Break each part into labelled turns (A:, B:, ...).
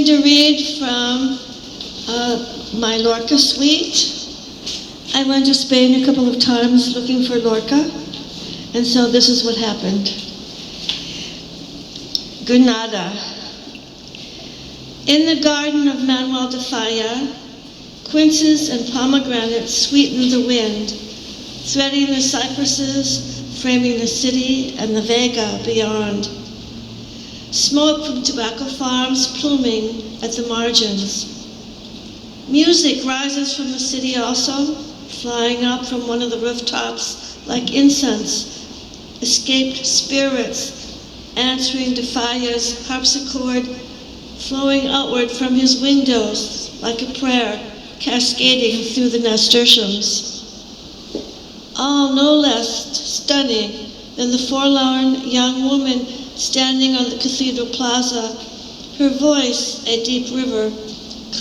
A: to read from my Lorca suite. I went to Spain a couple of times looking for Lorca, and so this is what happened. Granada. In the garden of Manuel de Falla, quinces and pomegranates sweeten the wind, threading the cypresses, framing the city and the Vega beyond. Smoke from tobacco farms pluming at the margins. Music rises from the city also, flying up from one of the rooftops like incense, escaped spirits answering to Falla's harpsichord, flowing outward from his windows like a prayer cascading through the nasturtiums. All no less stunning than the forlorn young woman standing on the cathedral plaza, her voice a deep river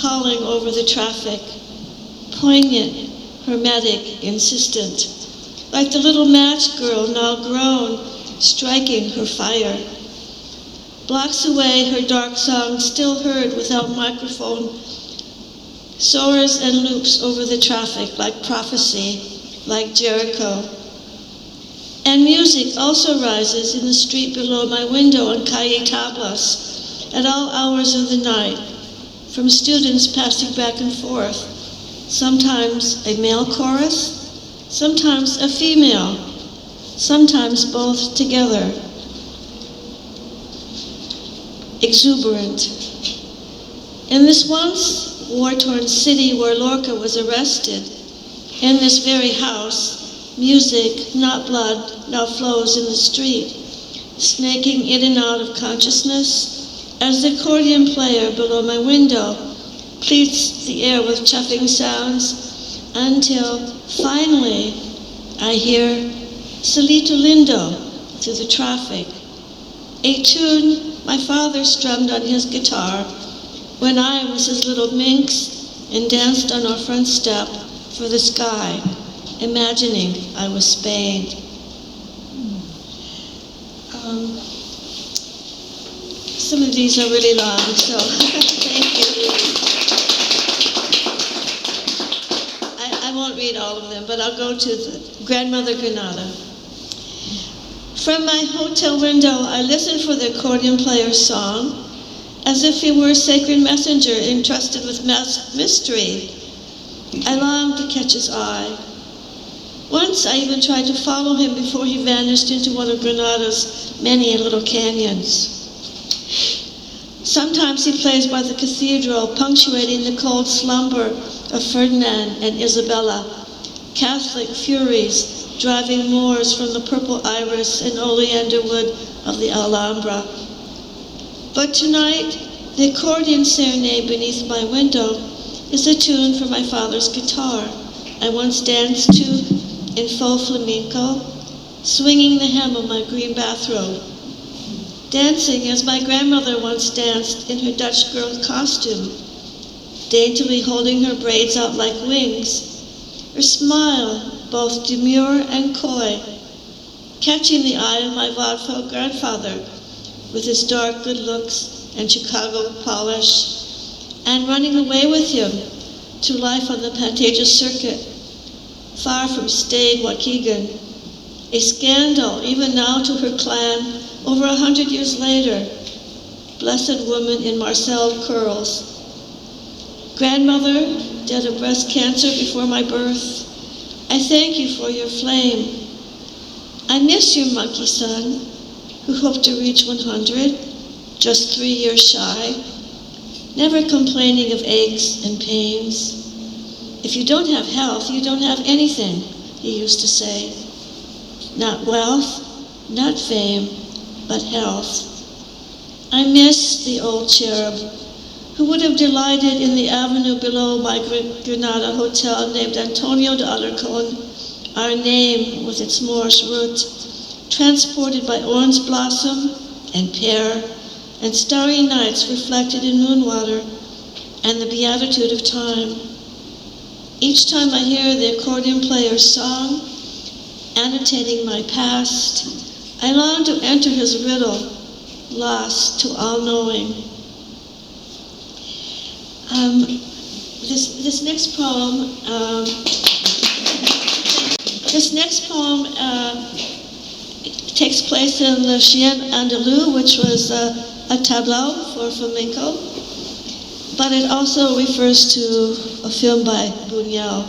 A: calling over the traffic, poignant, hermetic, insistent, like the little match girl now grown, striking her fire. Blocks away, her dark song, still heard without microphone, soars and loops over the traffic like prophecy, like Jericho. And music also rises in the street below my window on Calle Tablas at all hours of the night, from students passing back and forth, sometimes a male chorus, sometimes a female, sometimes both together. Exuberant. In this once war-torn city where Lorca was arrested, in this very house, music, not blood, now flows in the street, snaking in and out of consciousness as the accordion player below my window pleats the air with chuffing sounds until finally I hear Solito Lindo through the traffic, a tune my father strummed on his guitar when I was his little minx and danced on our front step for the sky, imagining I was Spain. Some of these are really long, so thank you. I won't read all of them, but I'll go to the Grandmother Granada. From my hotel window, I listened for the accordion player's song, as if he were a sacred messenger entrusted with mystery. I longed to catch his eye. Once I even tried to follow him before he vanished into one of Granada's many little canyons. Sometimes he plays by the cathedral, punctuating the cold slumber of Ferdinand and Isabella, Catholic furies driving Moors from the purple iris and oleander wood of the Alhambra. But tonight, the accordion serenade beneath my window is a tune for my father's guitar I once danced to in faux flamenco, swinging the hem of my green bathrobe, dancing as my grandmother once danced in her Dutch girl costume, daintily holding her braids out like wings, her smile both demure and coy, catching the eye of my vaudeville grandfather with his dark good looks and Chicago polish, and running away with him to life on the Pantages circuit, far from staid Waukegan, a scandal even now to her clan over 100 years later, blessed woman in marcelled curls. Grandmother, dead of breast cancer before my birth, I thank you for your flame. I miss your monkey son, who hoped to reach 100, just 3 years shy, never complaining of aches and pains. If you don't have health, you don't have anything, he used to say. Not wealth, not fame, but health. I miss the old cherub, who would have delighted in the avenue below my Granada hotel named Antonio de Alarcon, our name with its Moorish root, transported by orange blossom and pear and starry nights reflected in moon water and the beatitude of time. Each time I hear the accordion player's song, annotating my past, I long to enter his riddle, lost to all knowing. This next poem takes place in Le Chien Andalou, which was a tableau for flamenco, but it also refers to a film by Buñuel.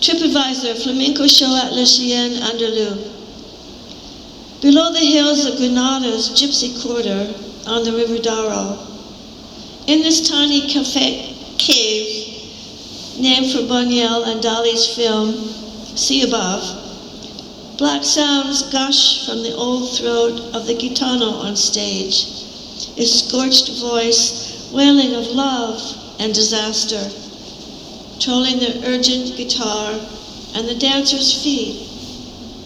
A: TripAdvisor, flamenco show at Le Chien Andalou. Below the hills of Granada's Gypsy Quarter on the River Darro, in this tiny cave named for Buñuel and Dali's film, See Above, black sounds gush from the old throat of the gitano on stage, his scorched voice wailing of love and disaster, trolling their urgent guitar and the dancers' feet,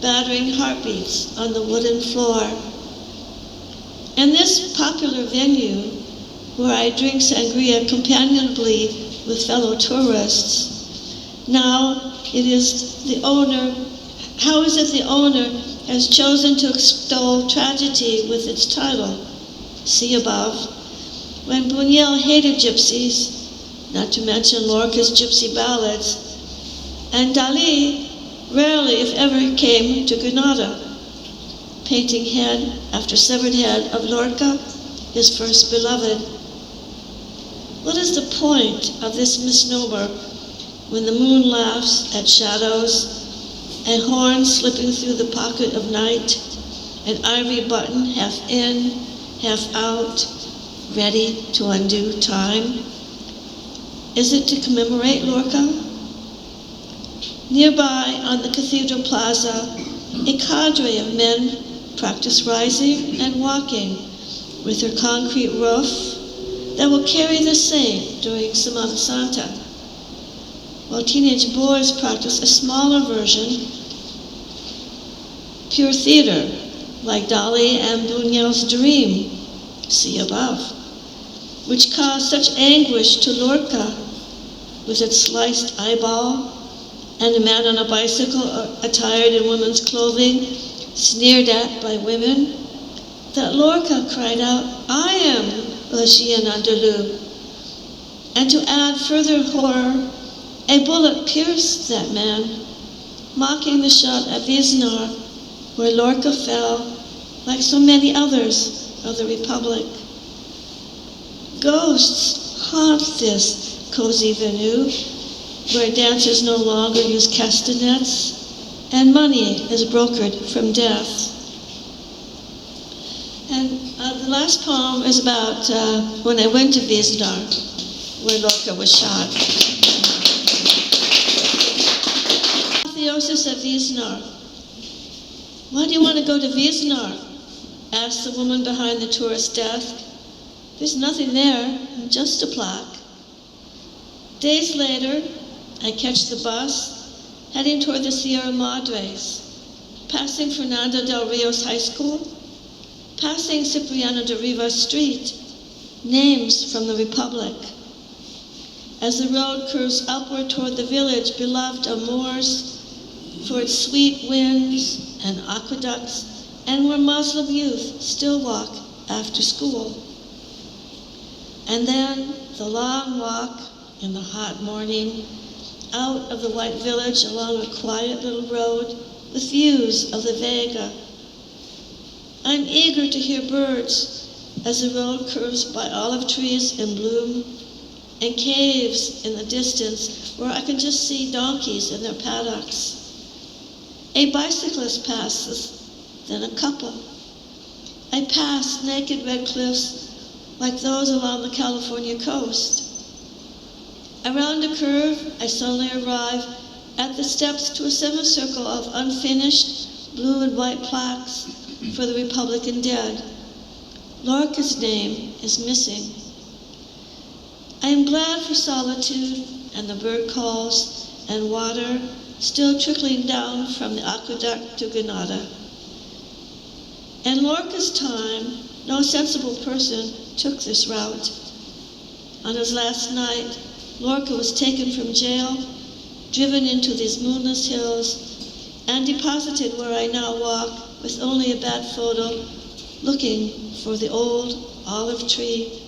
A: battering heartbeats on the wooden floor. In this popular venue, where I drink sangria companionably with fellow tourists, how is it the owner has chosen to extol tragedy with its title, See Above, when Buñuel hated gypsies, not to mention Lorca's gypsy ballads, and Dali rarely, if ever, came to Granada, painting head after severed head of Lorca, his first beloved. What is the point of this misnomer when the moon laughs at shadows, a horn slipping through the pocket of night, an ivory button half in, half out, ready to undo time? Is it to commemorate Lorca? Nearby on the cathedral plaza, a cadre of men practice rising and walking with their concrete roof that will carry the saint during Semana Santa, while teenage boys practice a smaller version, pure theater, like Dali and Buñuel's dream, See Above, which caused such anguish to Lorca with its sliced eyeball and a man on a bicycle attired in women's clothing, sneered at by women, that Lorca cried out, I am Le Chien Andalou. And to add further horror, a bullet pierced that man, mocking the shot at Wisnar, where Lorca fell, like so many others of the Republic. Ghosts haunt this cozy venue, where dancers no longer use castanets, and money is brokered from death. And the last poem is about when I went to Wisnar, where Lorca was shot. Apotheosis at Wisnar. Why do you want to go to Wisnar? Asked the woman behind the tourist desk. There's nothing there, just a plaque. Days later, I catch the bus, heading toward the Sierra Madres, passing Fernando del Rio's high school, passing Cipriano de Rivas Street, names from the Republic. As the road curves upward toward the village beloved of Moors for its sweet winds and aqueducts, and where Muslim youth still walk after school. And then the long walk in the hot morning, out of the white village along a quiet little road with views of the Vega. I'm eager to hear birds as the road curves by olive trees in bloom and caves in the distance where I can just see donkeys in their paddocks. A bicyclist passes, then a couple. I pass naked red cliffs like those along the California coast. Around a curve, I suddenly arrive at the steps to a semicircle of unfinished blue and white plaques for the Republican dead. Lorca's name is missing. I am glad for solitude and the bird calls and water still trickling down from the aqueduct to Granada. In Lorca's time, no sensible person took this route. On his last night, Lorca was taken from jail, driven into these moonless hills, and deposited where I now walk with only a bad photo, looking for the old olive tree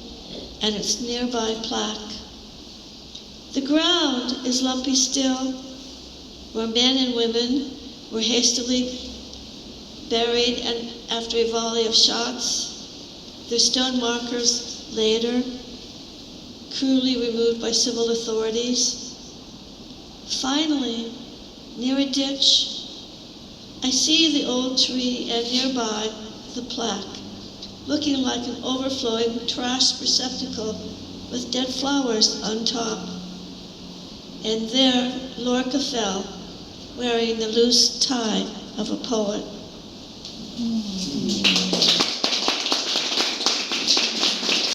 A: and its nearby plaque. The ground is lumpy still, where men and women were hastily buried and after a volley of shots, their stone markers later cruelly removed by civil authorities. Finally, near a ditch, I see the old tree and nearby the plaque, looking like an overflowing trash receptacle with dead flowers on top. And there Lorca fell, wearing the loose tie of a poet.